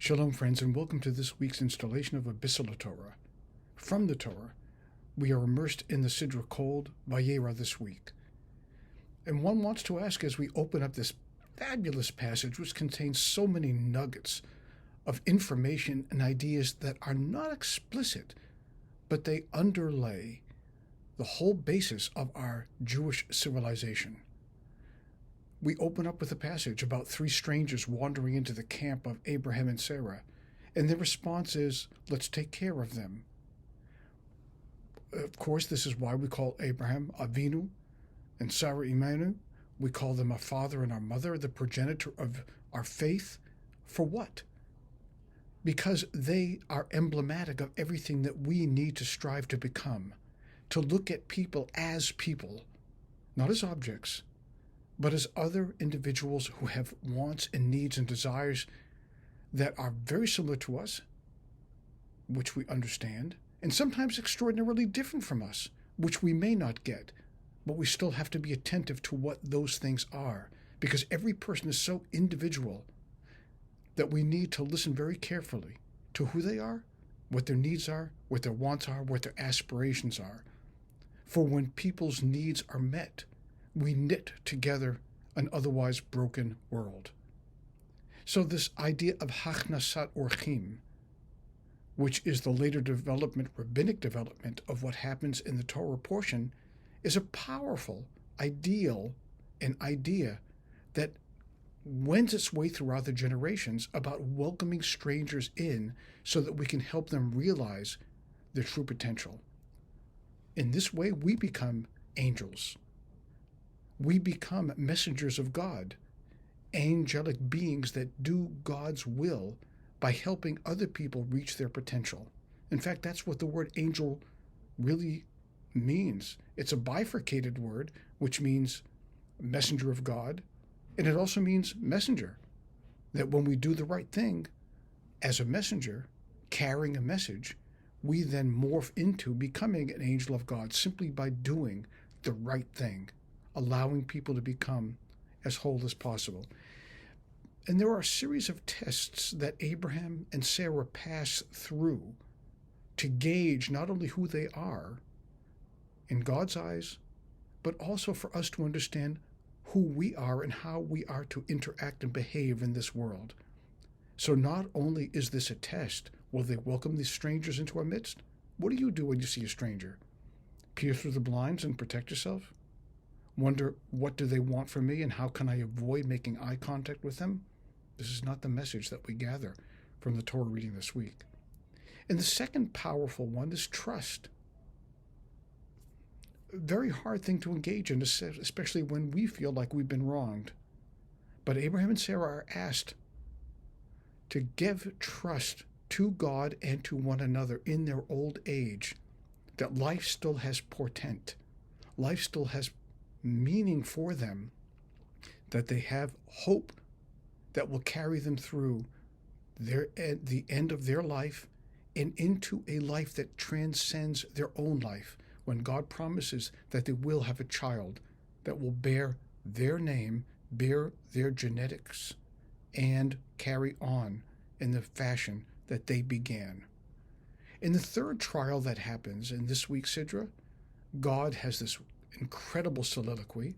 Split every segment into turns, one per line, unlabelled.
Shalom, friends, and welcome to this week's installation of a Bisseleh Torah. From the Torah, we are immersed in the Sidra called Vayera this week. And one wants to ask, as we open up this fabulous passage, which contains so many nuggets of information and ideas that are not explicit, but they underlay the whole basis of our Jewish civilization. We open up with a passage about three strangers wandering into the camp of Abraham and Sarah, and their response is, let's take care of them. Of course, this is why we call Abraham Avinu and Sarah Imanu. We call them our father and our mother, the progenitor of our faith. For what? Because they are emblematic of everything that we need to strive to become, to look at people, not as objects, but as other individuals who have wants and needs and desires that are very similar to us, which we understand, and sometimes extraordinarily different from us, which we may not get, but we still have to be attentive to what those things are, because every person is so individual that we need to listen very carefully to who they are, what their needs are, what their wants are, what their aspirations are. For when people's needs are met, we knit together an otherwise broken world. So this idea of hachnasat orchim, which is the later rabbinic development of what happens in the Torah portion, is a powerful ideal and idea that wends its way throughout the generations about welcoming strangers in so that we can help them realize their true potential. In this way, we become angels. We become messengers of God, angelic beings that do God's will by helping other people reach their potential. In fact, that's what the word angel really means. It's a bifurcated word, which means messenger of God, and it also means messenger. That when we do the right thing as a messenger, carrying a message, we then morph into becoming an angel of God simply by doing the right thing, allowing people to become as whole as possible. And there are a series of tests that Abraham and Sarah pass through to gauge not only who they are in God's eyes, but also for us to understand who we are and how we are to interact and behave in this world. So not only is this a test, will they welcome these strangers into our midst? What do you do when you see a stranger? Peer through the blinds and protect yourself? Wonder, what do they want from me and how can I avoid making eye contact with them? This is not the message that we gather from the Torah reading this week. And the second powerful one is trust. A very hard thing to engage in, especially when we feel like we've been wronged. But Abraham and Sarah are asked to give trust to God and to one another in their old age, that life still has portent. Life still has meaning for them, that they have hope that will carry them through the end of their life and into a life that transcends their own life, when God promises that they will have a child that will bear their name, bear their genetics, and carry on in the fashion that they began. In the third trial that happens in this week's Sidra, God has this incredible soliloquy.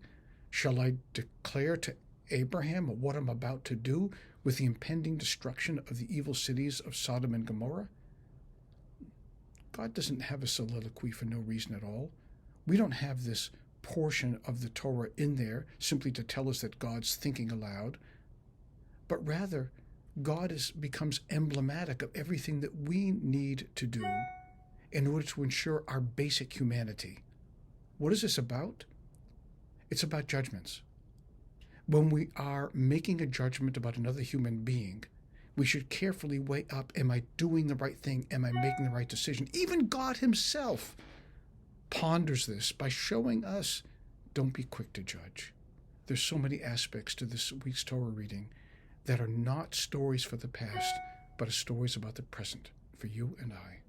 Shall I declare to Abraham what I'm about to do with the impending destruction of the evil cities of Sodom and Gomorrah? God doesn't have a soliloquy for no reason at all. We don't have this portion of the Torah in there simply to tell us that God's thinking aloud, but rather God becomes emblematic of everything that we need to do in order to ensure our basic humanity. What is this about? It's about judgments. When we are making a judgment about another human being, we should carefully weigh up, am I doing the right thing? Am I making the right decision? Even God himself ponders this by showing us, don't be quick to judge. There's so many aspects to this week's Torah reading that are not stories for the past, but stories about the present for you and I.